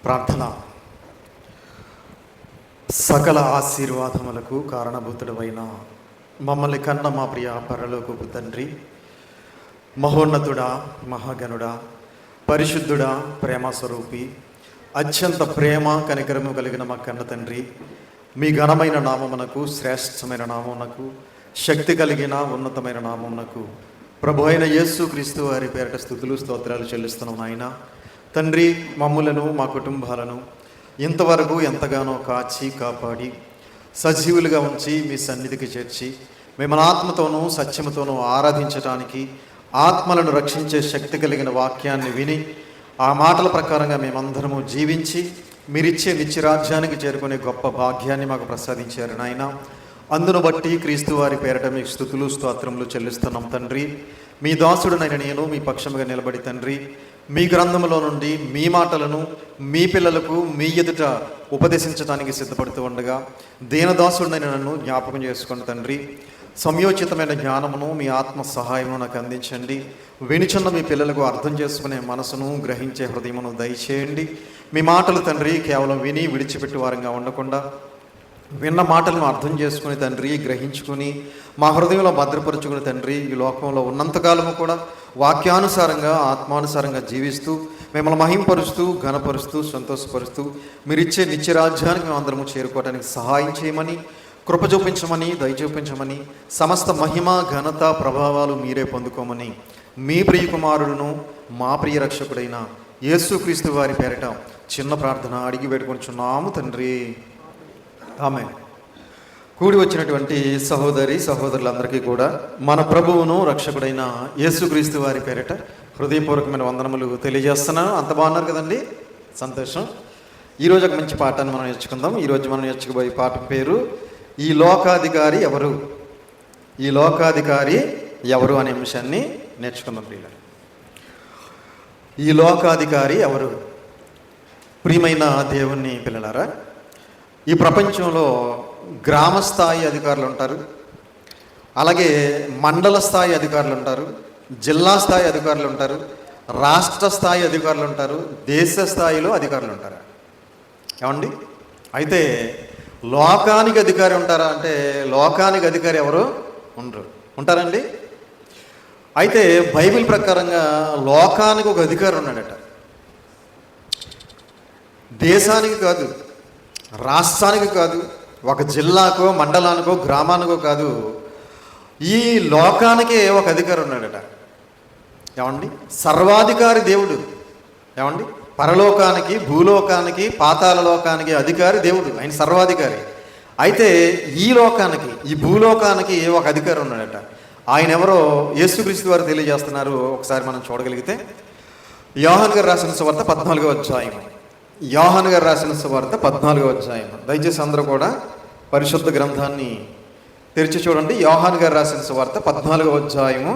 ప్రార్థన. సకల ఆశీర్వాదములకు కారణభూతుడవైన మమ్మల్ని కన్న మా ప్రియ పరలోకపు తండ్రి, మహోన్నతుడా, మహాగణుడా, పరిశుద్ధుడా, ప్రేమ స్వరూపి, అత్యంత ప్రేమ కనికరము కలిగిన మా కన్న తండ్రి, మీ ఘనమైన నామమునకు, శ్రేష్టమైన నామమునకు, శక్తి కలిగిన ఉన్నతమైన నామమునకు ప్రభు అయిన యేసు క్రీస్తు వారి పేరిట స్తుతులు స్తోత్రాలు చెల్లిస్తున్నాం నాయన. తండ్రి, మమ్ములను మా కుటుంబాలను ఇంతవరకు ఎంతగానో కాచి కాపాడి సజీవులుగా ఉంచి మీ సన్నిధికి చేర్చి మిమ్మల్ని ఆత్మతోనూ సత్యముతోనూ ఆరాధించడానికి, ఆత్మలను రక్షించే శక్తి కలిగిన వాక్యాన్ని విని ఆ మాటల ప్రకారంగా మేమందరము జీవించి మీరిచ్చే నిత్యరాజ్యానికి చేరుకునే గొప్ప భాగ్యాన్ని మాకు ప్రసాదించారు నాయన. అందును బట్టి క్రీస్తు వారి పేరిట మీకు స్తుతులు స్తోత్రములు చెల్లిస్తున్నాం తండ్రి. మీ దాసుడునైన నేను మీ పక్షముగా నిలబడి తండ్రి, మీ గ్రంథములో నుండి మీ మాటలను మీ పిల్లలకు మీ ఎదుట ఉపదేశించడానికి సిద్ధపడుతూ ఉండగా దీనదాసుడినైన నన్ను జ్ఞాపకం చేసుకోండి తండ్రి. సమయోచితమైన జ్ఞానమును మీ ఆత్మ సహాయమును నాకు అందించండి. వినిచున్న మీ పిల్లలకు అర్థం చేసుకునే మనసును, గ్రహించే హృదయమును దయచేయండి. మీ మాటలు తండ్రి కేవలం విని విడిచిపెట్టి వారంగా ఉండకుండా విన్న మాటలను అర్థం చేసుకుని తండ్రి, గ్రహించుకుని మా హృదయంలో భద్రపరుచుకుని తండ్రి, ఈ లోకంలో ఉన్నంతకాలము కూడా వాక్యానుసారంగా ఆత్మానుసారంగా జీవిస్తూ మిమ్మల్ని మహింపరుస్తూ, ఘనపరుస్తూ, సంతోషపరుస్తూ మీరిచ్చే నిత్యరాజ్యానికి మేము అందరము చేరుకోవడానికి సహాయం చేయమని, కృప చూపించమని, దయ చూపించమని, సమస్త మహిమ, ఘనత, ప్రభావాలు మీరే పొందుకోమని మీ ప్రియ కుమారుడును మా ప్రియ రక్షకుడైన యేసుక్రీస్తు వారి పేరిట చిన్న ప్రార్థన అడిగి పెట్టుకొనిచున్నాము తండ్రి, ఆమేన్. కూడి వచ్చినటువంటి సహోదరి సహోదరులందరికీ కూడా మన ప్రభువును రక్షకుడైన యేసుక్రీస్తు వారి పేరిట హృదయపూర్వకమైన వందనములు తెలియజేస్తున్నాను. అంత బాగున్నారు కదండి? సంతోషం. ఈరోజు ఒక మంచి పాఠాన్ని మనం నేర్చుకుందాం. ఈరోజు మనం నేర్చుకోబోయే పాఠం పేరు ఈ లోకాధికారి ఎవరు. ఈ లోకాధికారి ఎవరు అనే అంశాన్ని నేర్చుకుందాం ప్రియులారా. ఈ లోకాధికారి ఎవరు? ప్రియమైన దేవుని పిల్లలారా, ఈ ప్రపంచంలో గ్రామ స్థాయి అధికారులు ఉంటారు, అలాగే మండల స్థాయి అధికారులు ఉంటారు, జిల్లా స్థాయి అధికారులు ఉంటారు, రాష్ట్ర స్థాయి అధికారులు ఉంటారు, దేశ స్థాయిలో అధికారులు ఉంటారు. ఏమండి? అయితే లోకానికి అధికారి ఉంటారా అంటే లోకానికి అధికారి ఎవరు ఉండరు. ఉంటారండి? అయితే బైబిల్ ప్రకారంగా లోకానికి ఒక అధికారి ఉన్నాడట. దేశానికి కాదు, రాష్ట్రానికి కాదు, ఒక జిల్లాకో, మండలానికో, గ్రామానికో కాదు, ఈ లోకానికే ఒక అధికారి ఉన్నాడట. ఏమండి? సర్వాధికారి దేవుడు. ఏమండి? పరలోకానికి, భూలోకానికి, పాతాళ లోకానికి అధికారి దేవుడు. ఆయన సర్వాధికారి. అయితే ఈ లోకానికి, ఈ భూలోకానికి ఒక అధికారి ఉన్నాడట. ఆయన ఎవరో యేసుక్రీస్తు వారు తెలియజేస్తున్నారు. ఒకసారి మనం చూడగలిగితే యోహాను గారు రాసిన సువార్త 14వ అధ్యాయం. యోహాను గారు రాసిన సువార్త 14వ అధ్యాయం. దయచేసి అందరూ కూడా పరిశుద్ధ గ్రంథాన్ని తెరిచి చూడండి. యోహాను గారు రాసిన సువార్త 14వ అధ్యాయము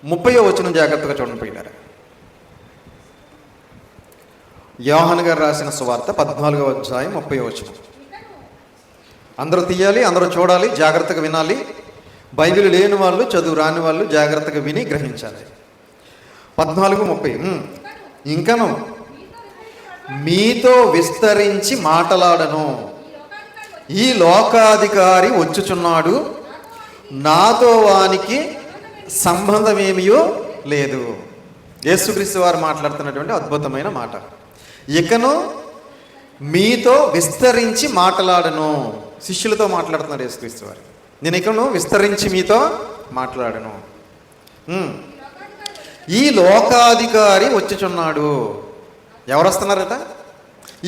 30వ వచనం జాగ్రత్తగా చూడండి పోయినారు. యోహాను గారు రాసిన సువార్త 14వ అధ్యాయం 30వ వచనం. అందరూ తీయాలి, అందరూ చూడాలి, జాగ్రత్తగా వినాలి. బైబిల్ లేని వాళ్ళు, చదువు రాని వాళ్ళు జాగ్రత్తగా విని గ్రహించాలి. 14:30. ఇంకను మీతో విస్తరించి మాటలాడను, ఈ లోకాధికారి వచ్చుచున్నాడు, నాతో వానికి సంబంధమేమియో లేదు. యేసుక్రీస్తు వారు మాట్లాడుతున్నటువంటి అద్భుతమైన మాట. ఇకను మీతో విస్తరించి మాట్లాడను. శిష్యులతో మాట్లాడుతున్నారు యేసుక్రీస్తు వారు. నేను ఇకను విస్తరించి మీతో మాట్లాడను. ఈ లోకాధికారి వచ్చుచున్నాడు. ఎవరు వస్తున్నారట?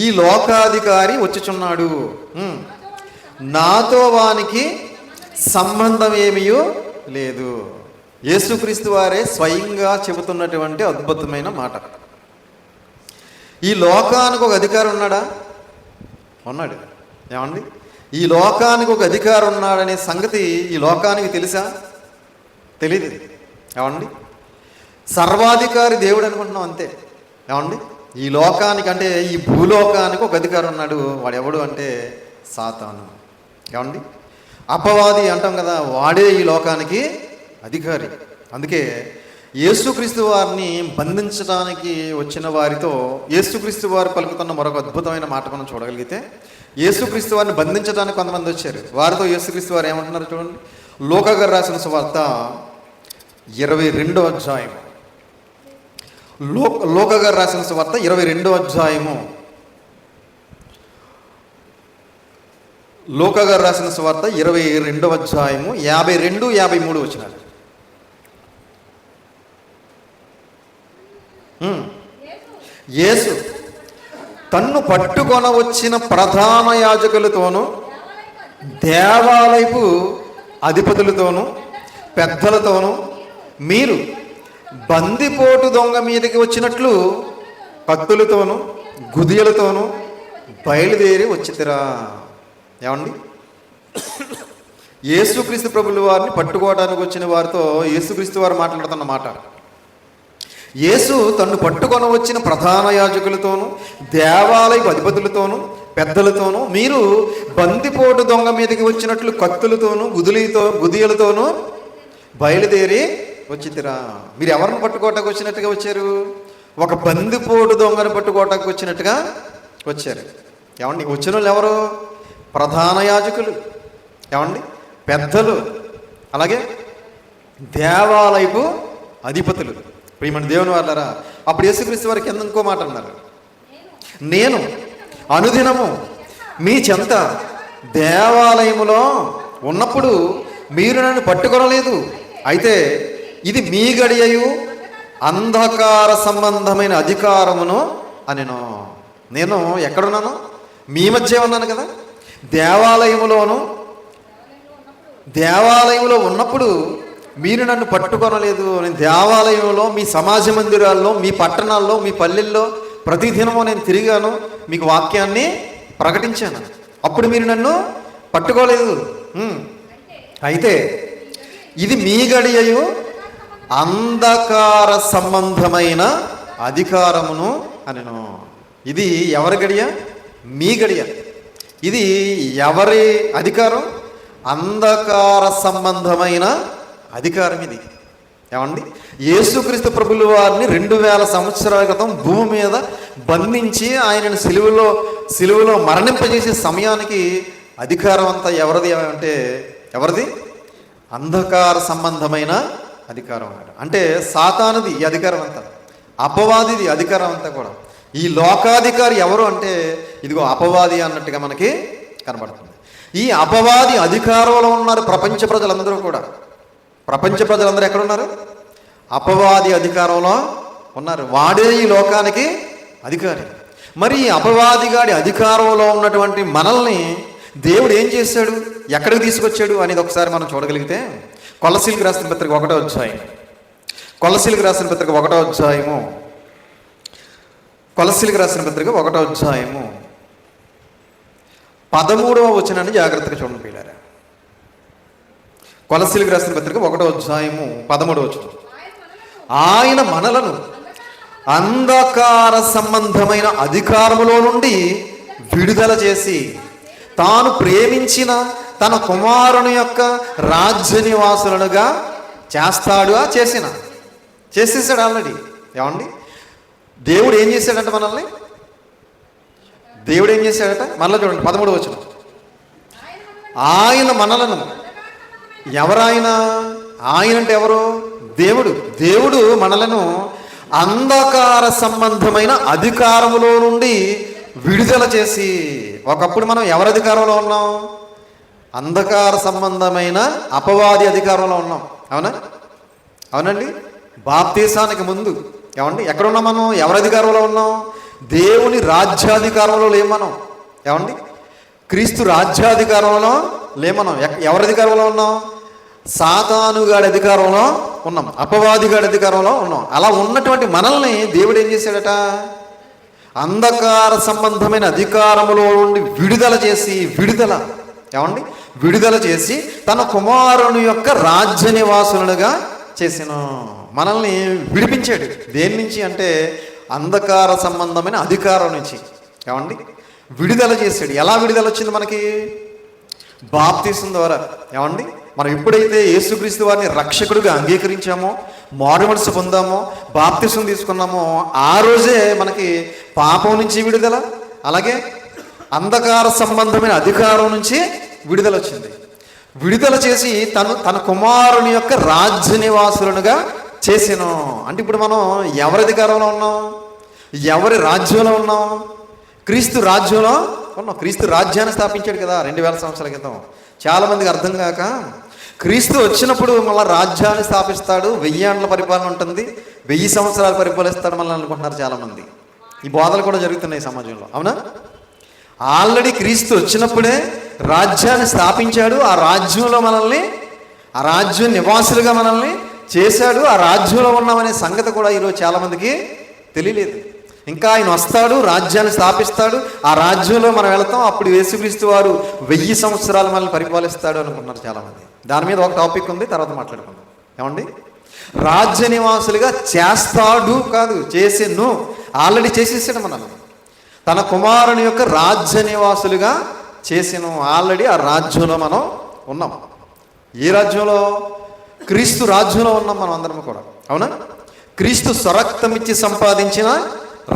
ఈ లోకాధికారి వచ్చుచున్నాడు, నాతో వానికి సంబంధం ఏమీయో లేదు. యేసుక్రీస్తు వారే స్వయంగా చెబుతున్నటువంటి అద్భుతమైన మాట. ఈ లోకానికి ఒక అధికారి ఉన్నాడా? ఉన్నాడు. ఏమండి? ఈ లోకానికి ఒక అధికారి ఉన్నాడనే సంగతి ఈ లోకానికి తెలుసా? తెలీదు. ఏమండి? సర్వాధికారి దేవుడు అనుకుంటున్నాం అంతే. ఏమండి? ఈ లోకానికి అంటే ఈ భూలోకానికి ఒక అధికారి ఉన్నాడు. వాడు ఎవడు అంటే సాతాను. ఏమండి? అపవాది అంటాం కదా, వాడే ఈ లోకానికి అధికారి. అందుకే యేసుక్రీస్తు వారిని బంధించడానికి వచ్చిన వారితో యేసుక్రీస్తు వారు పలుకుతున్న మరొక అద్భుతమైన మాట మనం చూడగలిగితే, యేసుక్రీస్తు వారిని బంధించడానికి కొంతమంది వచ్చారు. వారితో యేసుక్రీస్తు వారు ఏమంటున్నారు చూడండి. లూకా గారు రాసిన సువార్త 22వ అధ్యాయం. లూకా గారు రాసిన సువార్త 22వ అధ్యాయము. లూకా గారు రాసిన సువార్త 22వ అధ్యాయము 52, 53 వచనాలు. యేసు తన్ను పట్టుకొన వచ్చిన ప్రధాన యాజకులతోనూ దేవాలయపు అధిపతులతోనూ పెద్దలతోనూ మీరు బందిపోటు దొంగ మీదకి వచ్చినట్లు కత్తులతోనూ గుదియలతోనూ బయలుదేరి వచ్చితిరా. ఏమండి, యేసుక్రీస్తు ప్రభుల వారిని పట్టుకోవడానికి వచ్చిన వారితో యేసుక్రీస్తు వారు మాట్లాడుతున్న మాట. యేసు తన్ను పట్టుకొని వచ్చిన ప్రధాన యాజకులతోనూ దేవాలయపు అధిపతులతోనూ పెద్దలతోనూ మీరు బందిపోటు దొంగ మీదకి వచ్చినట్లు కత్తులతోనూ గుదియలతోనూ బయలుదేరి వచ్చితిరా. మీరు ఎవరిని పట్టుకోవటానికి వచ్చినట్టుగా వచ్చారు? ఒక బందిపోటు దొంగను పట్టుకోవటానికి వచ్చినట్టుగా వచ్చారు. ఏమండి, వచ్చిన వాళ్ళు ఎవరు? ప్రధాన యాజకులు, ఏమండి, పెద్దలు, అలాగే దేవాలయపు అధిపతులు. ప్రియమైన దేవుని వాళ్ళారా, అప్పుడు యేసుక్రీస్తు వారికి ఇంకో మాట అన్నారు. నేను అనుదినము మీ చెంత దేవాలయములో ఉన్నప్పుడు మీరు నన్ను పట్టుకొనలేదు. అయితే ఇది మీ గడియయు అంధకార సంబంధమైన అధికారమును అనెను. నేను ఎక్కడున్నాను? మీ మధ్య ఉన్నాను కదా. దేవాలయంలో ఉన్నప్పుడు మీరు నన్ను పట్టుకొనలేదు. నేను దేవాలయంలో, మీ సమాజ మందిరాల్లో, మీ పట్టణాల్లో, మీ పల్లెల్లో ప్రతిదినము నేను తిరిగాను, మీకు వాక్యాన్ని ప్రకటించాను. అప్పుడు మీరు నన్ను పట్టుకోలేదు. అయితే ఇది మీ గడియయు అంధకార సంబంధమైన అధికారమును అనెను. ఇది ఎవరి గడియ? మీ గడియ. ఇది ఎవరి అధికారం? అంధకార సంబంధమైన అధికారం ఇది. ఏమండి, యేసుక్రీస్తు ప్రభుల వారిని 2000 సంవత్సరాల క్రితం భూమి మీద బంధించి ఆయనను సిలువలో మరణింపజేసే సమయానికి అధికారం అంతా ఎవరిది అంటే ఎవరిది? అంధకార సంబంధమైన అధికారం. అంటే సాతానుది ఈ అధికారం అంతా, అపవాదిది అధికారం అంతా కూడా. ఈ లోకాధికారి ఎవరు అంటే ఇదిగో అపవాది అన్నట్టుగా మనకి కనబడుతుంది. ఈ అపవాది అధికారంలో ఉన్నారు ప్రపంచ ప్రజలందరూ కూడా. ప్రపంచ ప్రజలందరూ ఎక్కడున్నారు? అపవాది అధికారంలో ఉన్నారు. వాడే ఈ లోకానికి అధికారి. మరి ఈ అపవాదిగాడి అధికారంలో ఉన్నటువంటి మనల్ని దేవుడు ఏం చేశాడు, ఎక్కడికి తీసుకొచ్చాడు అనేది ఒకసారి మనం చూడగలిగితే, కొలస్సీలకు రాసిన పత్రిక 1వ అధ్యాయం. కొలస్సీలకు రాసిన పత్రిక 1వ అధ్యాయము. కొలస్సీలకు రాసిన పత్రిక 1వ అధ్యాయము 13వ వచనాన్ని జాగ్రత్తగా చూడండి పిల్లారా. కొలస్సీలకు రాసిన పత్రిక 1వ అధ్యాయము 13వ వచనం. ఆయన మనలను అంధకార సంబంధమైన అధికారములో నుండి విడుదల చేసి తాను ప్రేమించిన తన కుమారుని యొక్క రాజ్య నివాసులనుగా చేస్తాడు. చేసేసాడు ఆల్రెడీ. ఏమండి, దేవుడు ఏం చేశాడంట మనల్ని? దేవుడు ఏం చేశాడట? మళ్ళీ చూడండి 13వ వచనం. ఆయన మనలను, ఎవరాయన? ఆయన అంటే ఎవరు? దేవుడు మనలను అంధకార సంబంధమైన అధికారములో నుండి విడుదల చేసి. ఒకప్పుడు మనం ఎవరి అధికారంలో ఉన్నాం? అంధకార సంబంధమైన అపవాది అధికారంలో ఉన్నాం. అవునండి. బాప్తీసానికి ముందు ఏమండి ఎక్కడున్నాం మనం? ఎవరి అధికారంలో ఉన్నాం? దేవుని రాజ్యాధికారంలో లేం మనం. ఏమండి, క్రీస్తు రాజ్యాధికారంలో లేం మనం. ఎవరి అధికారంలో ఉన్నాం? సాతానుగాడి అధికారంలో ఉన్నాం, అపవాదిగాడి అధికారంలో ఉన్నాం. అలా ఉన్నటువంటి మనల్ని దేవుడు ఏం చేశాడట? అంధకార సంబంధమైన అధికారములో నుండి విడుదల చేసి తన కుమారుని యొక్క రాజ్య నివాసులుగా చేసిన. మనల్ని విడిపించాడు. దేని నుంచి అంటే అంధకార సంబంధమైన అధికారం నుంచి. ఏమండి, విడుదల చేశాడు. ఎలా విడుదల వచ్చింది మనకి? బాప్తీసం ద్వారా. ఏమండి, మనం ఎప్పుడైతే యేసుక్రీస్తు వారిని రక్షకుడిగా అంగీకరించామో, మారు మనసు పొందామో, బాప్తిసం తీసుకున్నామో ఆ రోజే మనకి పాపం నుంచి విడుదల, అలాగే అంధకార సంబంధమైన అధికారం నుంచి విడుదల వచ్చింది. విడుదల చేసి తన కుమారుని యొక్క రాజ్య నివాసులనుగా చేసాను. అంటే ఇప్పుడు మనం ఎవరి అధికారంలో ఉన్నాం? ఎవరి రాజ్యంలో ఉన్నాం? క్రీస్తు రాజ్యంలో ఉన్నాం. క్రీస్తు రాజ్యాన్ని స్థాపించాడు కదా 2000 సంవత్సరాల క్రితం. చాలామందికి అర్థం కాక క్రీస్తు వచ్చినప్పుడు మళ్ళీ రాజ్యాన్ని స్థాపిస్తాడు, 1000 ఏళ్ల పరిపాలన ఉంటుంది, 1000 సంవత్సరాలు పరిపాలిస్తాడు మళ్ళీ అనుకుంటున్నారు చాలామంది. ఈ బోధలు కూడా జరుగుతున్నాయి సమాజంలో, అవునా? ఆల్రెడీ క్రీస్తు వచ్చినప్పుడే రాజ్యాన్ని స్థాపించాడు, ఆ రాజ్యంలో మనల్ని, ఆ రాజ్యం నివాసులుగా మనల్ని చేశాడు. ఆ రాజ్యంలో ఉన్నామనే సంగతి కూడా ఈరోజు చాలామందికి తెలియలేదు. ఇంకా ఆయన వస్తాడు, రాజ్యాన్ని స్థాపిస్తాడు, ఆ రాజ్యంలో మనం వెళతాం, అప్పుడు యేసుక్రీస్తు వారు 1000 సంవత్సరాలు మనల్ని పరిపాలిస్తాడు అనుకుంటున్నారు చాలామంది. దాని మీద ఒక టాపిక్ ఉంది, తర్వాత మాట్లాడుకుందాం. ఏమండి? రాజ్య నివాసులుగా చేస్తాడు కాదు, చేసేను. ఆల్రెడీ చేసేసాడు మనల్ని. తన కుమారుని యొక్క రాజ్య నివాసులుగా చేసాను. ఆల్రెడీ ఆ రాజ్యంలో మనం ఉన్నాం. ఏ రాజ్యంలో? క్రీస్తు రాజ్యంలో ఉన్నాం మనం అందరం కూడా, అవునా? క్రీస్తు స్వరక్తం ఇచ్చి సంపాదించిన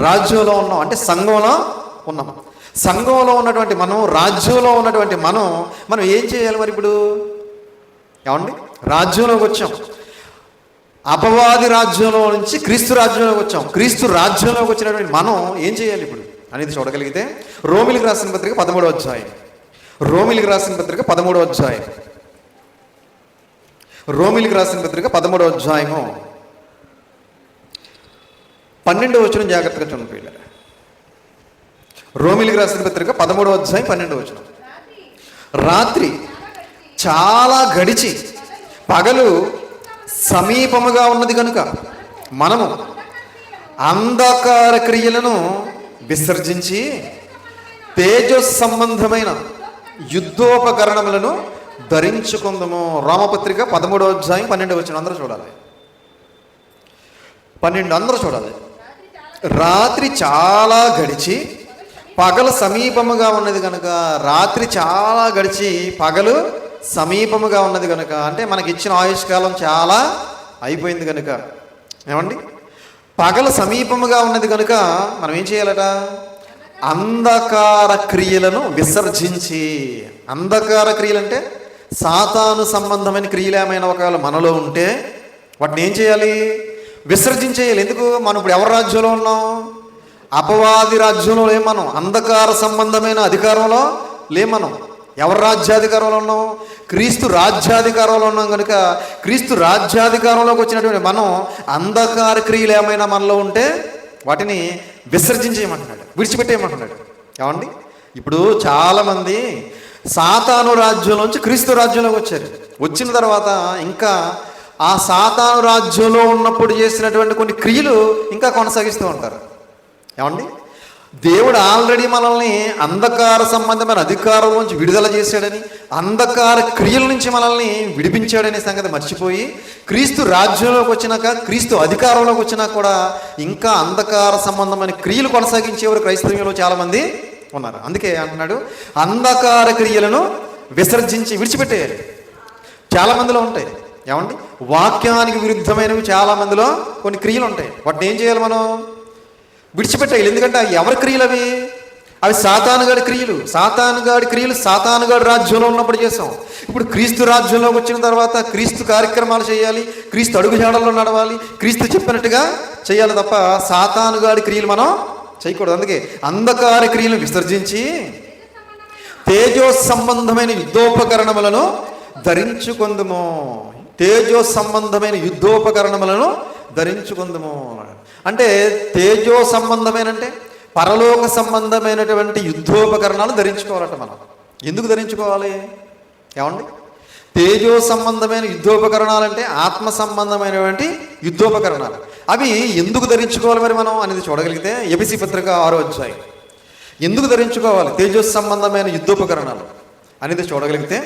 రాజ్యంలో ఉన్నాం, అంటే సంఘంలో ఉన్నాం. సంఘంలో ఉన్నటువంటి మనం, రాజ్యంలో ఉన్నటువంటి మనం ఏం చేయాలి మరి ఇప్పుడు? ఏమండి? రాజ్యంలోకి వచ్చాం, అపవాది రాజ్యంలో నుంచి క్రీస్తు రాజ్యంలోకి వచ్చాం. క్రీస్తు రాజ్యంలోకి వచ్చినటువంటి మనం ఏం చేయాలి ఇప్పుడు అనేది చూడగలిగితే రోమిలికి రాసిన పత్రిక 13వ అధ్యాయం, రోమిలికి రాసిన పత్రిక 13వ అధ్యాయం, రోమిలికి రాసిన పత్రిక 13వ అధ్యాయము 12వ వచనం జాగ్రత్తగా చూడండి. రోమిలికి రాసిన పత్రిక 13వ అధ్యాయం 12వ వచనం. రాత్రి చాలా గడిచి పగలు సమీపముగా ఉన్నది కనుక మనము అంధకార క్రియలను విసర్జించి తేజో సంబంధమైన యుద్ధోపకరణములను ధరించుకుందాము. రామపత్రిక 13వ అధ్యాయం 12వ వచనం అందరూ చూడాలి. 12 అందరూ చూడాలి. రాత్రి చాలా గడిచి పగలు సమీపముగా ఉన్నది కనుక, రాత్రి చాలా గడిచి పగలు సమీపముగా ఉన్నది కనుక, అంటే మనకి ఇచ్చిన ఆయుష్కాలం చాలా అయిపోయింది కనుక, ఏమండి? పగలు సమీపముగా ఉన్నది కనుక మనం ఏం చేయాలట? అంధకార క్రియలను విసర్జించి. అంధకార క్రియలు అంటే సాతాను సంబంధమైన క్రియలు ఏమైనా ఒకవేళ మనలో ఉంటే వాటిని ఏం చేయాలి? విసర్జించేయాలి. ఎందుకు? మనం ఇప్పుడు ఎవరి రాజ్యంలో ఉన్నాం? అపవాది రాజ్యంలో లేం మనం. అంధకార సంబంధమైన అధికారంలో లేం మనం. ఎవరి రాజ్యాధికారంలో ఉన్నాం? క్రీస్తు రాజ్యాధికారంలో ఉన్నాం కనుక క్రీస్తు రాజ్యాధికారంలోకి వచ్చినటువంటి మనం అంధకార క్రియలు ఏమైనా మనలో ఉంటే వాటిని విసర్జించేయమంటున్నాడు, విడిచిపెట్టేయమంటున్నాడు. ఏమండి? ఇప్పుడు చాలామంది సాతాను రాజ్యంలోంచి క్రీస్తు రాజ్యంలోకి వచ్చారు. వచ్చిన తర్వాత ఇంకా ఆ సాతాను రాజ్యంలో ఉన్నప్పుడు చేసినటువంటి కొన్ని క్రియలు ఇంకా కొనసాగిస్తూ ఉంటారు. ఏమండి? దేవుడు ఆల్రెడీ మనల్ని అంధకార సంబంధమైన అధికారం నుంచి విడుదల చేశాడని, అంధకార క్రియల నుంచి మనల్ని విడిపించాడనే సంగతి మర్చిపోయి క్రీస్తు రాజ్యంలోకి వచ్చినాక, క్రీస్తు అధికారంలోకి వచ్చినా కూడా ఇంకా అంధకార సంబంధమైన క్రియలు కొనసాగించేవారు క్రైస్తవ్యంలో చాలామంది ఉన్నారు. అందుకే అంటున్నాడు అంధకార క్రియలను విసర్జించి విడిచిపెట్టేయాలి. చాలామందిలో ఉంటాయి. ఏమండి? వాక్యానికి విరుద్ధమైనవి చాలామందిలో కొన్ని క్రియలు ఉంటాయి. వాటిని ఏం చేయాలి? మనం విడిచిపెట్టేయాలి. ఎందుకంటే ఎవరి క్రియలు అవి? అవి సాతానుగాడి క్రియలు. సాతానుగాడి క్రియలు సాతానుగాడి రాజ్యంలో ఉన్నప్పుడు చేసాం. ఇప్పుడు క్రీస్తు రాజ్యంలోకి వచ్చిన తర్వాత క్రీస్తు కార్యక్రమాలు చేయాలి, క్రీస్తు అడుగుజాడల్లో నడవాలి, క్రీస్తు చెప్పినట్టుగా చేయాలి తప్ప సాతానుగాడి క్రియలు మనం చేయకూడదు. అందుకే అంధకార క్రియలను విసర్జించి తేజో సంబంధమైన యుద్ధోపకరణములను ధరించుకుందుము. తేజో సంబంధమైన యుద్ధోపకరణములను ధరించుకుందుము అంటే తేజో సంబంధమైన అంటే పరలోక సంబంధమైనటువంటి యుద్ధోపకరణాలు ధరించుకోవాలట మనం. ఎందుకు ధరించుకోవాలి? ఏమండి? తేజో సంబంధమైన యుద్ధోపకరణాలు అంటే ఆత్మ సంబంధమైనటువంటి యుద్ధోపకరణాలు. అవి ఎందుకు ధరించుకోవాలి మరి మనం అనేది చూడగలిగితే ఎఫెసీ పత్రిక 6వ అధ్యాయం. ఎందుకు ధరించుకోవాలి తేజో సంబంధమైన యుద్ధోపకరణాలు అనేది చూడగలిగితే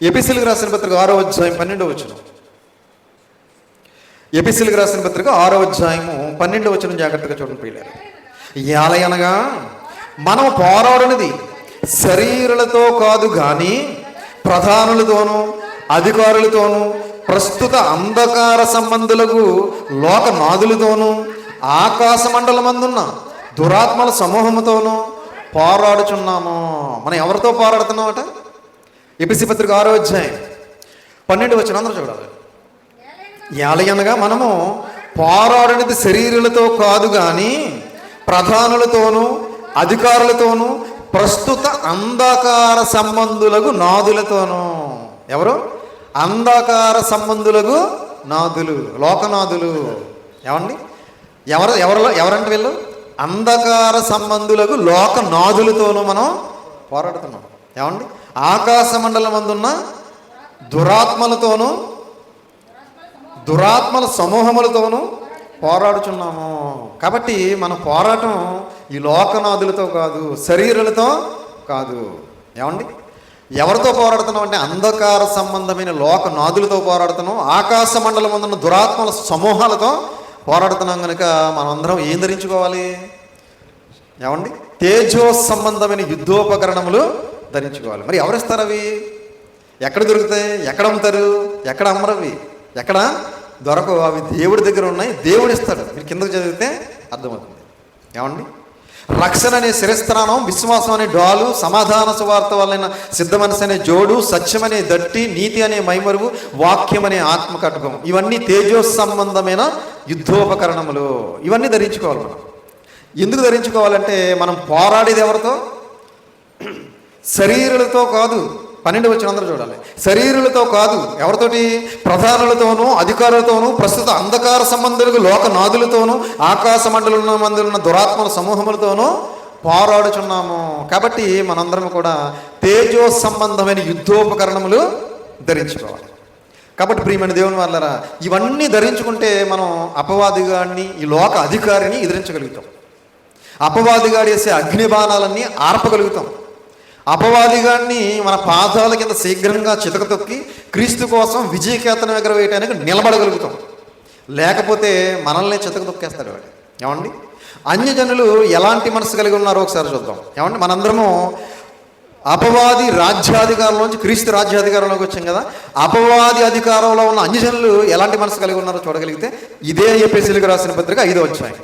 ఎఫెసీయులకు రాసిన పత్రిక 6వ అధ్యాయం 12వ వచనం. ఎఫెసీయులకు రాసిన పత్రిక 6వ అధ్యాయము 12వ వచనం జాగ్రత్తగా చూడండి ప్రియులారా. ఏలయనగా మనం పోరాడునది శరీరులతో కాదు గాని ప్రధానులతోనూ అధికారులతోనూ ప్రస్తుత అంధకార సంబంధులకు లోకనాథులతోనూ ఆకాశ మండలమందున్న దురాత్మల సమూహముతోనూ పోరాడుచున్నాము. మనం ఎవరితో పోరాడుతున్నామట? ఎఫెసీ పత్రిక 6వ అధ్యాయం 12 వచనం అందరూ చూడాలి. ఏలయనగా మనము పోరాడినది శరీరులతో కాదు కానీ ప్రధానులతోనూ అధికారులతోనూ ప్రస్తుత అంధకార సంబంధులకు నాదులతోనూ. ఎవరు? అంధకార సంబంధులకు నాదులు, లోకనాథులు. ఏమండి? ఎవరంటే వీళ్ళు? అంధకార సంబంధులకు లోకనాథులతోనూ మనం పోరాడుతున్నాం. ఏమండి? ఆకాశ మండలం అందున్న దురాత్మలతోనూ దురాత్మల సమూహములతోనూ పోరాడుచున్నాము. కాబట్టి మన పోరాటం ఈ లోకనాథులతో కాదు, శరీరాలతో కాదు. ఏమండి? ఎవరితో పోరాడుతున్నాం అంటే అంధకార సంబంధమైన లోకనాథులతో పోరాడుతున్నాం. ఆకాశ మండలం అందున్న దురాత్మల సమూహాలతో పోరాడుతున్నాం. కనుక మనమందరం ఏం ధరించుకోవాలి? ఏమండి? తేజో సంబంధమైన యుద్ధోపకరణములు ధరించుకోవాలి. మరి ఎవరిస్తారు అవి? ఎక్కడ దొరుకుతాయి? ఎక్కడ అమ్ముతారు? ఎక్కడ అమ్మరు? అవి ఎక్కడ దొరకవు. అవి దేవుడి దగ్గర ఉన్నాయి, దేవుడు ఇస్తాడు. మీరు కిందకు చదివితే అర్థమవుతుంది. ఏమండి? రక్షణ అనే శిరస్త్రానం, విశ్వాసం అనే డాలు, సమాధాన సువార్త వలన సిద్ధ మనసు అనే జోడు, సత్యం అనే దట్టి, నీతి అనే మైమరువు, వాక్యం అనే ఆత్మకటకం. ఇవన్నీ తేజో సంబంధమైన యుద్ధోపకరణములు. ఇవన్నీ ధరించుకోవాలి. మనం ఎందుకు ధరించుకోవాలంటే మనం పోరాడేది ఎవరితో? శరీరులతో కాదు. 12 వచనం అందరూ చూడాలి. శరీరులతో కాదు. ఎవరితోటి? ప్రధానులతోనూ అధికారులతోనూ ప్రస్తుత అంధకార సంబంధులకు లోకనాథులతోనూ ఆకాశ మండలంలో మందులున్న దురాత్మల సమూహములతోనూ పోరాడుచున్నాము. కాబట్టి మనందరం కూడా తేజో సంబంధమైన యుద్ధోపకరణములు ధరించుకోవాలి. కాబట్టి ప్రియమైన దేవుని వాళ్ళారా, ఇవన్నీ ధరించుకుంటే మనం అపవాదిగాడిని, ఈ లోక అధికారిని ఎదిరించగలుగుతాం. అపవాదిగాడి వేసే అగ్నిబాణాలన్నీ ఆర్పగలుగుతాం. అపవాదిగాన్ని మన పాదాల కింద శీఘ్రంగా చితక తొక్కి క్రీస్తు కోసం విజయకేతనం ఎగరవేయడానికి నిలబడగలుగుతాం. లేకపోతే మనల్ని చితక తొక్కేస్తాడు వాడు. ఏమండి? అన్యజనులు ఎలాంటి మనసు కలిగి ఉన్నారో ఒకసారి చూద్దాం. ఏమండి? మనందరము అపవాది రాజ్యాధికారంలోంచి క్రీస్తు రాజ్యాధికారంలోకి వచ్చాం కదా. అపవాది అధికారంలో ఉన్న అన్యజనులు ఎలాంటి మనసు కలిగి ఉన్నారో చూడగలిగితే ఇదే ఎఫెసీయులకు రాసిన పత్రిక 5వ అధ్యాయం.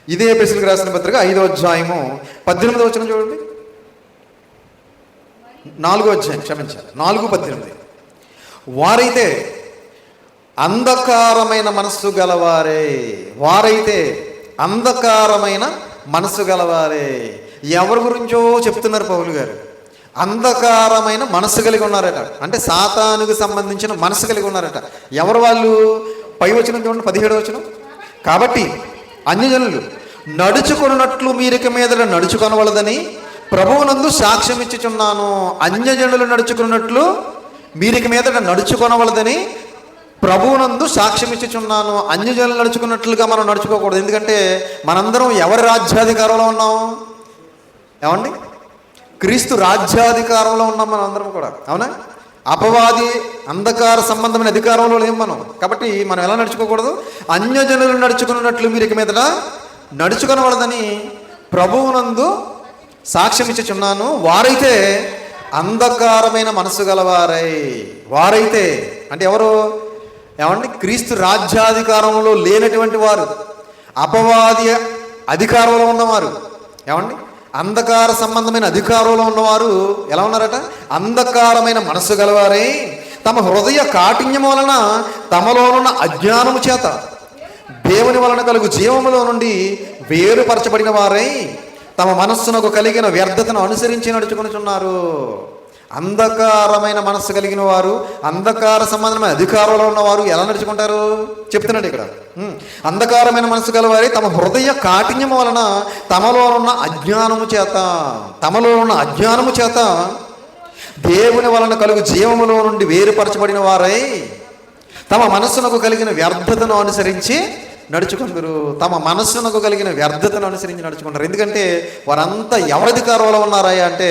ఇదే ఎఫెసీయులకు రాసిన పత్రిక 5వ అధ్యాయము 18వ వచనం చూడండి. 4వ అధ్యాయం, క్షమించాలి, 4:18. వారైతే అంధకారమైన మనస్సు గలవారే. వారైతే అంధకారమైన మనస్సు గలవారే. ఎవరి గురించో చెప్తున్నారు పౌలు గారు. అంధకారమైన మనస్సు కలిగి ఉన్నారట. అంటే సాతానుకు సంబంధించిన మనస్సు కలిగి ఉన్నారట. ఎవరు వాళ్ళు? పై వచనం చూడండి, 17వ వచనం. కాబట్టి అన్యజనులు నడుచుకున్నట్లు మీరిక మీద నడుచుకొనవలదని ప్రభువునందు సాక్ష్యం ఇచ్చుచున్నాను. అన్యజనులు నడుచుకున్నట్లు మీరిక మీద నడుచుకొనవలదని ప్రభువునందు సాక్ష్యం ఇచ్చుచున్నాను. అన్యజనులు నడుచుకున్నట్లుగా మనం నడుచుకోకూడదు. ఎందుకంటే మనందరం ఎవరి రాజ్యాధికారంలో ఉన్నాం? ఏమండి? క్రీస్తు రాజ్యాధికారంలో ఉన్నాం మనం అందరం కూడా. అవునా? అపవాది అంధకార సంబంధమైన అధికారంలో లేం మనం. కాబట్టి మనం ఎలా నడుచుకోకూడదు? అన్యజనులు నడుచుకున్నట్లు మీరిక మీద నడుచుకొనవలదని ప్రభువునందు సాక్ష్యం ఇచ్చుచున్నాను. వారైతే అంధకారమైన మనసు గలవారై. వారైతే అంటే ఎవరు? ఏమండి? క్రీస్తు రాజ్యాధికారంలో లేనటువంటి వారు, అపవాది అధికారంలో ఉన్నవారు. ఏమండి? అంధకార సంబంధమైన అధికారంలో ఉన్నవారు ఎలా ఉన్నారట? అంధకారమైన మనస్సు గలవారై తమ హృదయ కాఠిన్యము వలన తమలోనున్న అజ్ఞానము చేత దేవుని వలన కలుగు జీవములో నుండి వేరుపరచబడిన వారై తమ మనస్సునకు కలిగిన వ్యర్థతను అనుసరించి నడుచుకొనుచున్నారు. అంధకారమైన మనస్సు కలిగిన వారు, అంధకార సంబంధమైన అధికారంలో ఉన్నవారు ఎలా నడుచుకుంటారు చెప్తున్నాడు ఇక్కడ. అంధకారమైన మనస్సు గలవారి తమ హృదయ కాఠిన్యము వలన తమలో ఉన్న అజ్ఞానము చేత దేవుని వలన కలుగు జీవములో నుండి వేరుపరచబడిన వారై తమ మనస్సునకు కలిగిన వ్యర్థతను అనుసరించి నడుచుకుంటారు. తమ మనస్సునకు కలిగిన వ్యర్థతను అనుసరించి నడుచుకుంటారు. ఎందుకంటే వారంతా ఎవరి అధికారంలో ఉన్నారా అంటే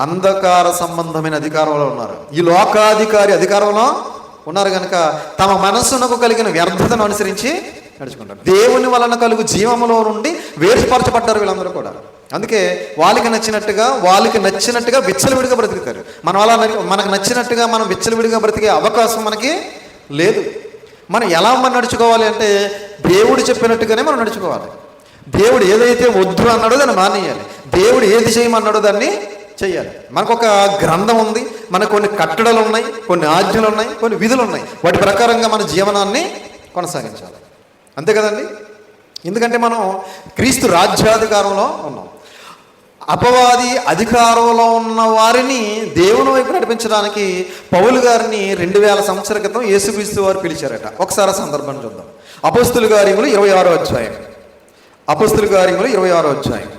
అంధకార సంబంధమైన అధికారంలో ఉన్నారు. ఈ లోకాధికారి అధికారంలో ఉన్నారు కనుక తమ మనస్సునకు కలిగిన వ్యర్థతను అనుసరించి నడుచుకుంటారు. దేవుని వలన కలుగు జీవములో నుండి వేరుపరచబడ్డారు వీళ్ళందరూ కూడా. అందుకే వాళ్ళకి నచ్చినట్టుగా విచ్చలవిడిగా బ్రతుకుతారు. మనం అలా మనకు నచ్చినట్టుగా మనం విచ్చలవిడిగా బ్రతికే అవకాశం మనకి లేదు. మనం ఎలా మనం నడుచుకోవాలి అంటే దేవుడు చెప్పినట్టుగానే మనం నడుచుకోవాలి. దేవుడు ఏదైతే వద్దు అన్నాడో దాన్ని మానేయాలి. దేవుడు ఏది చేయమన్నాడో దాన్ని చెయ్యాలి. మనకు ఒక గ్రంథం ఉంది, మనకు కొన్ని కట్టడలు ఉన్నాయి, కొన్ని ఆజ్ఞలు ఉన్నాయి, కొన్ని విధులు ఉన్నాయి. వాటి ప్రకారంగా మన జీవనాన్ని కొనసాగించాలి. అంతే కదండి. ఎందుకంటే మనం క్రీస్తు రాజ్యాధికారంలో ఉన్నాం. అపవాది అధికారంలో ఉన్న వారిని దేవుని వైపు నడిపించడానికి పౌలు గారిని 2000 సంవత్సరాల క్రితం యేసుక్రీస్తు వారు పిలిచారట. ఒకసారి సందర్భాన్ని చూద్దాం. అపోస్తుల కార్యములు 26వ అధ్యాయం. అపోస్తుల కార్యములు 26వ అధ్యాయం.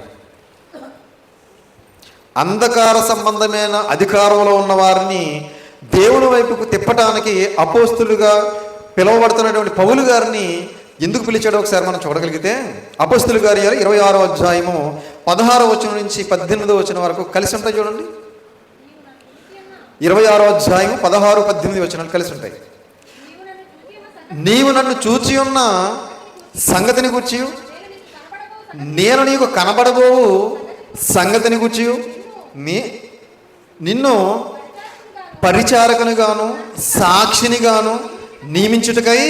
అంధకార సంబంధమైన అధికారంలో ఉన్న వారిని దేవుని వైపుకు తిప్పటానికి అపోస్తులుగా పిలువబడుతున్నటువంటి పౌలు గారిని ఎందుకు పిలిచాడో ఒకసారి మనం చూడగలిగితే, అపోస్తుల కార్యాలు 26వ అధ్యాయము 16వ వచనం నుంచి 18వ వచనం వరకు కలిసి ఉంటాయి. చూడండి, 26వ అధ్యాయం 16, 18 వచనాలు కలిసి ఉంటాయి. నీవు నన్ను చూచి ఉన్న సంగతిని గూర్చి, నేను నీకు కనబడబోవు సంగతిని గూర్చి, నిన్ను పరిచారకునిగాను సాక్షినిగాను నియమించుటకై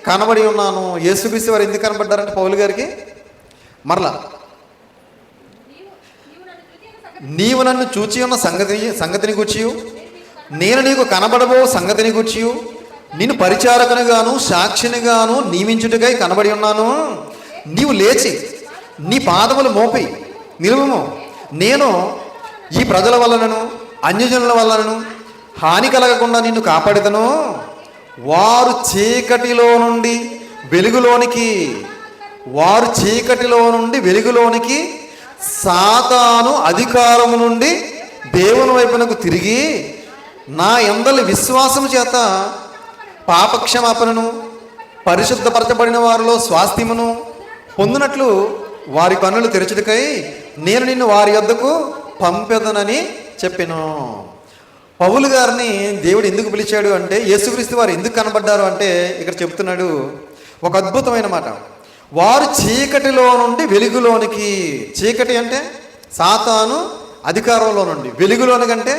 కనబడి ఉన్నాను. యేసుక్రీస్తు వారు ఎందుకు కనబడ్డారంటే పౌలు గారికి మరలా, నీవు నన్ను చూచి ఉన్న సంగతిని గూర్చి, నేను నీకు కనబడబో సంగతిని గూర్చి, నిన్ను పరిచారకునిగాను సాక్షినిగాను నియమించుటకై కనబడి ఉన్నాను. నీవు లేచి నీ పాదములు మోపి నిలువుము. నేను ఈ ప్రజల వలనను అన్యజనుల వలనను హాని కలగకుండా నిన్ను కాపాడుదను. వారు చీకటిలో నుండి వెలుగులోనికి సాతాను అధికారము నుండి దేవుని వైపునకు తిరిగి నా యందలి విశ్వాసము చేత పాపక్షమాపణను పరిశుద్ధపరచబడిన వారిలో స్వాస్థ్యమును పొందినట్లు వారి కన్నులు తెరచుటకై నేను నిన్ను వారి యొద్దకు పంపెదనని చెప్పెను. పౌలు గారిని దేవుడు ఎందుకు పిలిచాడు అంటే, యేసుక్రీస్తు వారు ఎందుకు కనబడ్డారు అంటే ఇక్కడ చెప్తున్నాడు ఒక అద్భుతమైన మాట. వారు చీకటిలో నుండి వెలుగులోనికి, చీకటి అంటే సాతాను అధికారంలో నుండి, వెలుగులోనికంటే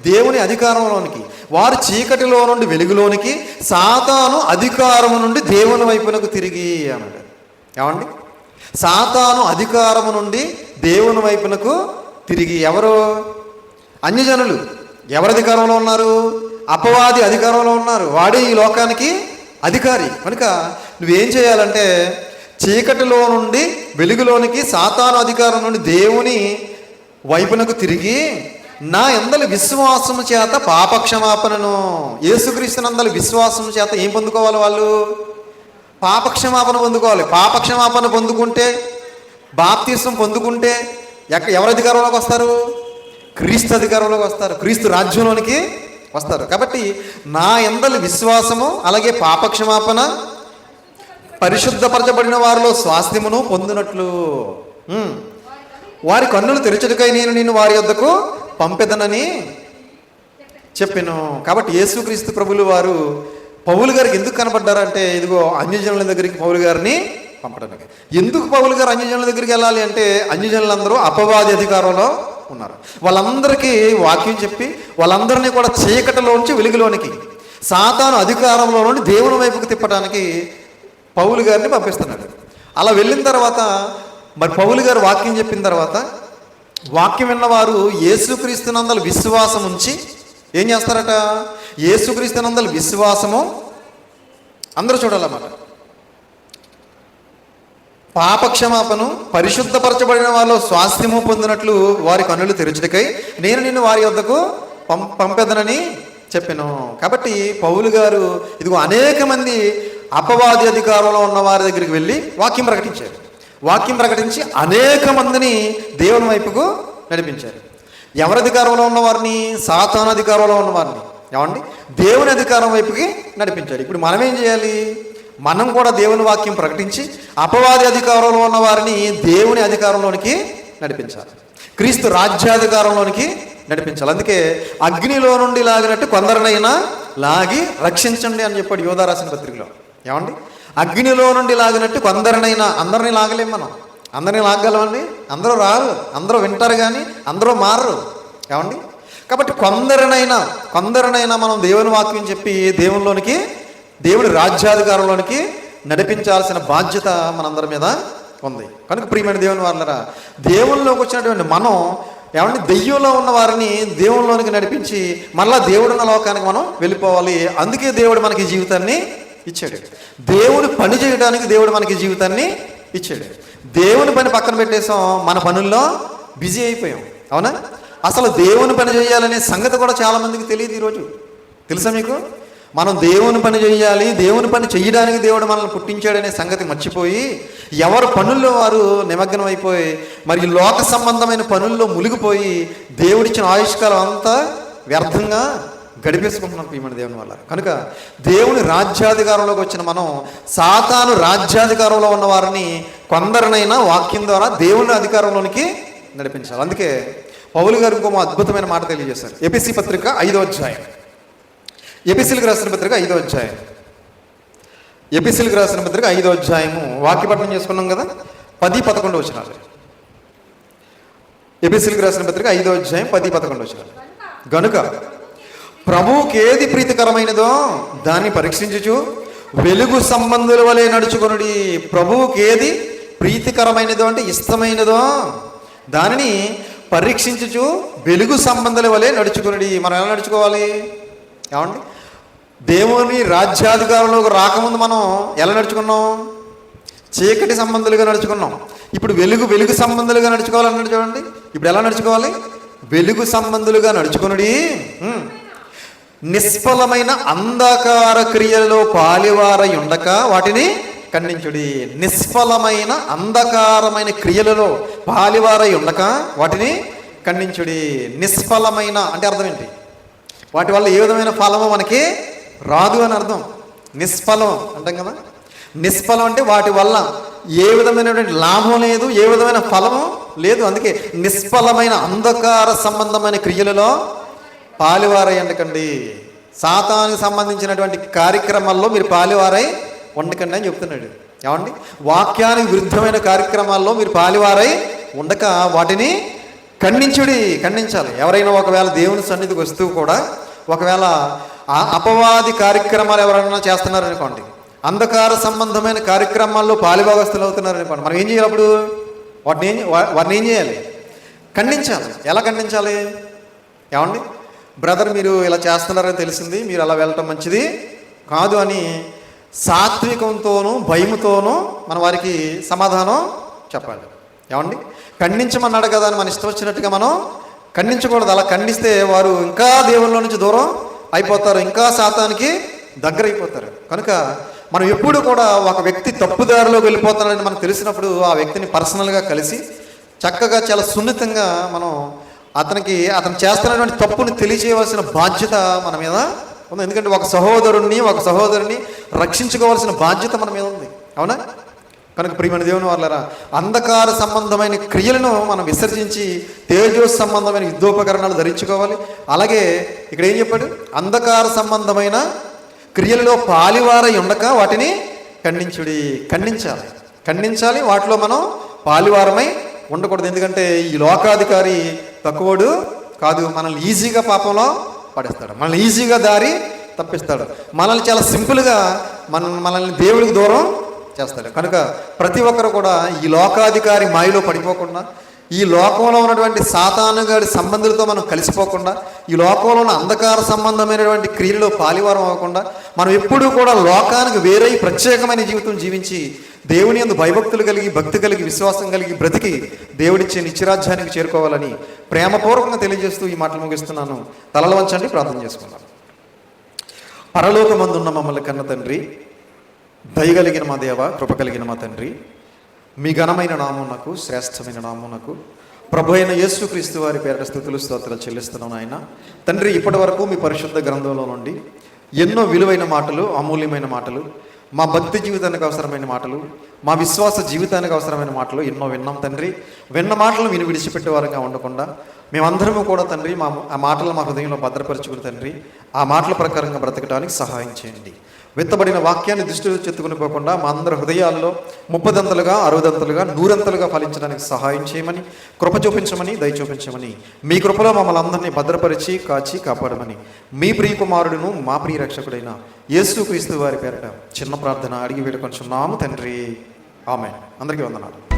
దేవుని అధికారంలోనికి, వారు చీకటిలో నుండి వెలుగులోనికి సాతాను అధికారము నుండి దేవుని వైపునకు తిరిగి అన్నాడు. ఏమండి, సాతాను అధికారము నుండి దేవుని వైపునకు తిరిగి. ఎవరు? అన్యజనులు. ఎవరి అధికారంలో ఉన్నారు? అపవాది అధికారంలో ఉన్నారు. వాడే ఈ లోకానికి అధికారి. కనుక నువ్వేం చేయాలంటే చీకటిలో నుండి వెలుగులోనికి, సాతాను అధికారం నుండి దేవుని వైపునకు తిరిగి నా యందలి విశ్వాసము చేత పాపక్షమాపణను, యేసుక్రీస్తునందలి విశ్వాసము చేత ఏం పొందుకోవాలి? వాళ్ళు పాపక్షమాపణ పొందుకోవాలి. పాపక్షమాపణ పొందుకుంటే, బాప్తిసం పొందుకుంటే ఎవరి అధికారంలోకి వస్తారు? క్రీస్తు అధికారంలోకి వస్తారు, క్రీస్తు రాజ్యంలోనికి వస్తారు. కాబట్టి నా యందలి విశ్వాసము, అలాగే పాపక్షమాపణ, పరిశుద్ధపరచబడిన వారిలో స్వాస్థ్యమును పొందినట్లు వారి కన్నులు తెరచుటకై నేను నిన్ను వారి యొద్దకు పంపెదనని చెప్పాను. కాబట్టి యేసుక్రీస్తు ప్రభులు వారు పౌలు గారికి ఎందుకు కనబడ్డారంటే, ఇదిగో అన్యజనుల దగ్గరికి పౌలు గారిని పంపడానికి. ఎందుకు పౌలు గారు అన్యజనుల దగ్గరికి వెళ్ళాలి అంటే, అన్యజనులందరూ అపవాది అధికారంలో ఉన్నారు. వాళ్ళందరికీ వాక్యం చెప్పి వాళ్ళందరినీ కూడా చీకటిలోంచి వెలుగులోనికి, సాతాను అధికారంలో నుండి దేవుని వైపుకు తిప్పడానికి పౌలు గారిని పంపిస్తున్నాడు. అలా వెళ్ళిన తర్వాత మరి పౌలు గారు వాక్యం చెప్పిన తర్వాత వాక్యం విన్నవారు యేసుక్రీస్తునందలి విశ్వాసం ఉంచి ఏం చేస్తారట? యేసుక్రీస్తునందలి విశ్వాసము అందరూ చూడాలన్నమాట. పాపక్షమాపను, పరిశుద్ధపరచబడిన వాళ్ళు స్వాస్థ్యము పొందినట్లు వారి కన్నులు తెరచుటకై నేను నిన్ను వారి యొద్దకు పంపెదనని చెప్పాను. కాబట్టి పౌలు గారు ఇదిగో అనేక మంది అపవాది అధికారంలో ఉన్న వారి దగ్గరికి వెళ్ళి వాక్యం ప్రకటించారు. వాక్యం ప్రకటించి అనేక మందిని దేవుని వైపుకు నడిపించారు. ఎవరి అధికారంలో ఉన్నవారిని? సాతాను అధికారంలో ఉన్నవారిని ఏమండి దేవుని అధికారం వైపుకి నడిపించారు. ఇప్పుడు మనం ఏం చేయాలి? మనం కూడా దేవుని వాక్యం ప్రకటించి అపవాది అధికారంలో ఉన్న వారిని దేవుని అధికారంలోనికి నడిపించాలి, క్రీస్తు రాజ్యాధికారంలోనికి నడిపించాలి. అందుకే అగ్నిలో నుండి లాగినట్టు కొందరినైనా లాగి రక్షించండి అని చెప్పాడు యోధా రాసిన పత్రికలో. ఏమండి, అగ్నిలో నుండి లాగినట్టు కొందరినైనా, అందరినీ లాగలేం మనం. అందరినీ లాగలమండి? అందరూ రారు, అందరూ వింటారు కానీ అందరూ మారరు. ఏమండి, కాబట్టి కొందరినైనా మనం దేవుని వాక్యం చెప్పి దేవునిలోనికి దేవుడి రాజ్యాధికారంలోనికి నడిపించాల్సిన బాధ్యత మనందరి మీద ఉంది. కనుక ప్రియమైన దేవుని వాళ్ళరా, దేవుళ్ళలోకి వచ్చినటువంటి మనం ఏమంటే దెయ్యంలో ఉన్న వారిని దేవుళ్ళలోనికి నడిపించి మళ్ళా దేవుడున్న లోకానికి మనం వెళ్ళిపోవాలి. అందుకే దేవుడు మనకి జీవితాన్ని ఇచ్చాడు. దేవుని పని చేయడానికి దేవుడు మనకి జీవితాన్ని ఇచ్చాడు. దేవుని పని పక్కన పెట్టేసాం, మన పనుల్లో బిజీ అయిపోయాం. అవునా? అసలు దేవుని పని చేయాలనే సంగతి కూడా చాలామందికి తెలియదు. ఈరోజు తెలుసా మీకు? మనం దేవుని పని చేయాలి, దేవుని పని చేయడానికి దేవుడు మనల్ని పుట్టించాడనే సంగతి మర్చిపోయి ఎవరు పనుల్లో వారు నిమగ్నం అయిపోయి మరి లోక సంబంధమైన పనుల్లో మునిగిపోయి దేవుడిచ్చిన ఆయుష్కాలం అంతా వ్యర్థంగా గడిపేసుకుంటున్నాం ప్రియమైన దేవుని వల్ల. కనుక దేవుని రాజ్యాధికారంలోకి వచ్చిన మనం సాతాను రాజ్యాధికారంలో ఉన్న వారిని కొందరినైనా వాక్యం ద్వారా దేవుని అధికారంలోనికి నడిపించాలి. అందుకే పౌలు గారు ఇంకో అద్భుతమైన మాట తెలియజేశారు. ఎపిసి పత్రిక 5వ అధ్యాయం, ఎపిసిలకు రాసిన పత్రిక 5వ అధ్యాయం, ఎపిసిలకు రాసిన పత్రిక 5వ అధ్యాయము వాక్యపట్నం చేసుకున్నాం కదా, 10-11 వచనాలు. ఎపిసిలకు రాసిన పత్రిక 5వ అధ్యాయం 10-11 వచనాలు. గనుక ప్రభువుకి ఏది ప్రీతికరమైనదో దాన్ని పరీక్షించుచు వెలుగు సంబంధుల వలె నడుచుకొనుడి. ప్రభువుకి ఏది ప్రీతికరమైనదో అంటే ఇష్టమైనదో దానిని పరీక్షించుచు వెలుగు సంబంధుల వలె నడుచుకొనుడి. మనం ఎలా నడుచుకోవాలి? ఏమండి, దేవుని రాజ్యాధికారంలోకి రాకముందు మనం ఎలా నడుచుకున్నాం? చీకటి సంబంధులుగా నడుచుకున్నాం. ఇప్పుడు వెలుగు సంబంధులుగా నడుచుకోవాలన్నాడు చూడండి. ఇప్పుడు ఎలా నడుచుకోవాలి? వెలుగు సంబంధులుగా నడుచుకొనుడి. నిష్ఫలమైన అంధకార క్రియలలో పాలివారై ఉండక వాటిని ఖండించుడి. నిష్ఫలమైన అంధకారమైన క్రియలలో పాలివారై ఉండక వాటిని ఖండించుడి. నిష్ఫలమైన అంటే అర్థం ఏంటి? వాటి వల్ల ఏ విధమైన ఫలము మనకి రాదు అని అర్థం. నిష్ఫలం అంటాం కదా. నిష్ఫలం అంటే వాటి వల్ల ఏ విధమైనటువంటి లాభం లేదు, ఏ విధమైన ఫలము లేదు. అందుకే నిష్ఫలమైన అంధకార సంబంధమైన క్రియలలో పాలివారై ఉండకండి. సాతానికి సంబంధించినటువంటి కార్యక్రమాల్లో మీరు పాలివారై ఉండకండి అని చెప్తున్నాడు. ఏమండి, వాక్యానికి విరుద్ధమైన కార్యక్రమాల్లో మీరు పాలివారై ఉండక వాటిని ఖండించాలి. ఎవరైనా ఒకవేళ దేవుని సన్నిధికి వస్తూ కూడా ఒకవేళ అపవాది కార్యక్రమాలు ఎవరైనా చేస్తున్నారనుకోండి, అంధకార సంబంధమైన కార్యక్రమాల్లో పాలిభాగస్తులు అవుతున్నారనుకోండి, మనం ఏం చేయాలి? అప్పుడు వాటిని ఏం చేయాలి? ఖండించాలి. ఎలా ఖండించాలి? ఏమండి, బ్రదర్ మీరు ఇలా చేస్తున్నారని తెలిసింది, మీరు అలా వెళ్ళటం మంచిది కాదు అని సాత్వికంతోనూ భయముతోనూ మన వారికి సమాధానం చెప్పాలి. ఏమండి, ఖండించమన్నాడు కదా అని మన ఇష్టం వచ్చినట్టుగా మనం ఖండించకూడదు. అలా ఖండిస్తే వారు ఇంకా దేవుళ్ళ నుంచి దూరం అయిపోతారు, ఇంకా సాతానికి దగ్గర అయిపోతారు. కనుక మనం ఎప్పుడు కూడా ఒక వ్యక్తి తప్పుదారిలోకి వెళ్ళిపోతాడని మనకు తెలిసినప్పుడు ఆ వ్యక్తిని పర్సనల్గా కలిసి చక్కగా చాలా సున్నితంగా మనం అతను చేస్తున్నటువంటి తప్పుని తెలియజేయవలసిన బాధ్యత మన మీద ఉంది. ఎందుకంటే ఒక సహోదరుని రక్షించుకోవాల్సిన బాధ్యత మన మీద ఉంది. అవునా? కనుక ప్రియమైన దేవుని వాళ్ళరా, అంధకార సంబంధమైన క్రియలను మనం విసర్జించి తేజో సంబంధమైన యుద్ధోపకరణాలు ధరించుకోవాలి. అలాగే ఇక్కడ ఏం చెప్పాడు? అంధకార సంబంధమైన క్రియలలో పాలివారై ఉండక వాటిని ఖండించాలి. వాటిలో మనం పాలివారమై ఉండకూడదు. ఎందుకంటే ఈ లోకాధికారి తక్కువడు కాదు. మనల్ని ఈజీగా పాపంలో పడేస్తాడు, మనల్ని ఈజీగా దారి తప్పిస్తాడు, మనల్ని చాలా సింపుల్గా మనల్ని దేవుడికి దూరం చేస్తాడు. కనుక ప్రతి ఒక్కరు కూడా ఈ లోకాధికారి మాయలో పడిపోకుండా, ఈ లోకంలో ఉన్నటువంటి సాతానుగాడి సంబంధులతో మనం కలిసిపోకుండా, ఈ లోకంలో ఉన్న అంధకార సంబంధమైనటువంటి క్రియల్లో పాలివారం అవ్వకుండా మనం ఎప్పుడూ కూడా లోకానికి వేరే ప్రత్యేకమైన జీవితం జీవించి దేవుని యందు భయభక్తులు కలిగి, భక్తి కలిగి, విశ్వాసం కలిగి బ్రతికి దేవుడిచ్చే నిత్యరాజ్యానికి చేరుకోవాలని ప్రేమపూర్వకంగా తెలియజేస్తూ ఈ మాటలు ముగిస్తున్నాను. తలలు వంచండి, ప్రార్థన చేసుకున్నాను. పరలోకమందున్న మమ్మల్ని కన్న తండ్రి, దయగలిగిన మా దేవ, కృప కలిగిన మా తండ్రి, మీ ఘనమైన నామమునకు, శ్రేష్టమైన నామమునకు ప్రభు అయిన యేసుక్రీస్తు వారి పేరిట స్తుతులు స్తోత్రాలు చెల్లిస్తున్నాను. ఆయన తండ్రి, ఇప్పటి వరకు మీ పరిశుద్ధ గ్రంథంలో నుండి ఎన్నో విలువైన మాటలు, అమూల్యమైన మాటలు, మా భక్తి జీవితానికి అవసరమైన మాటలు, మా విశ్వాస జీవితానికి అవసరమైన మాటలు ఎన్నో విన్నాం తండ్రి. విన్న మాటలు విని విడిచిపెట్టే వారంగా ఉండకుండా మేమందరము కూడా తండ్రి ఆ మాటలు మా హృదయంలో భద్రపరచుకుని తండ్రి ఆ మాటల ప్రకారంగా బ్రతకడానికి సహాయం చేయండి. విత్తబడిన వాక్యాన్ని దృష్టిలో చెత్తుకుని పోకుండా మా అందరి హృదయాల్లో 30దంతలుగా 60దంతలుగా 100ంతలుగా ఫలించడానికి సహాయం చేయమని, కృప చూపించమని, దయ చూపించమని, మీ కృపలో మమ్మల్ని అందరినీ భద్రపరిచి కాచి కాపాడమని మీ ప్రియ కుమారుడును మా ప్రియ రక్షకుడైన యేసుక్రీస్తు వారి పేరట చిన్న ప్రార్థన అడిగి వేడుకొంచున్నాము తండ్రి. ఆమేన్. అందరికీ వందనాలు.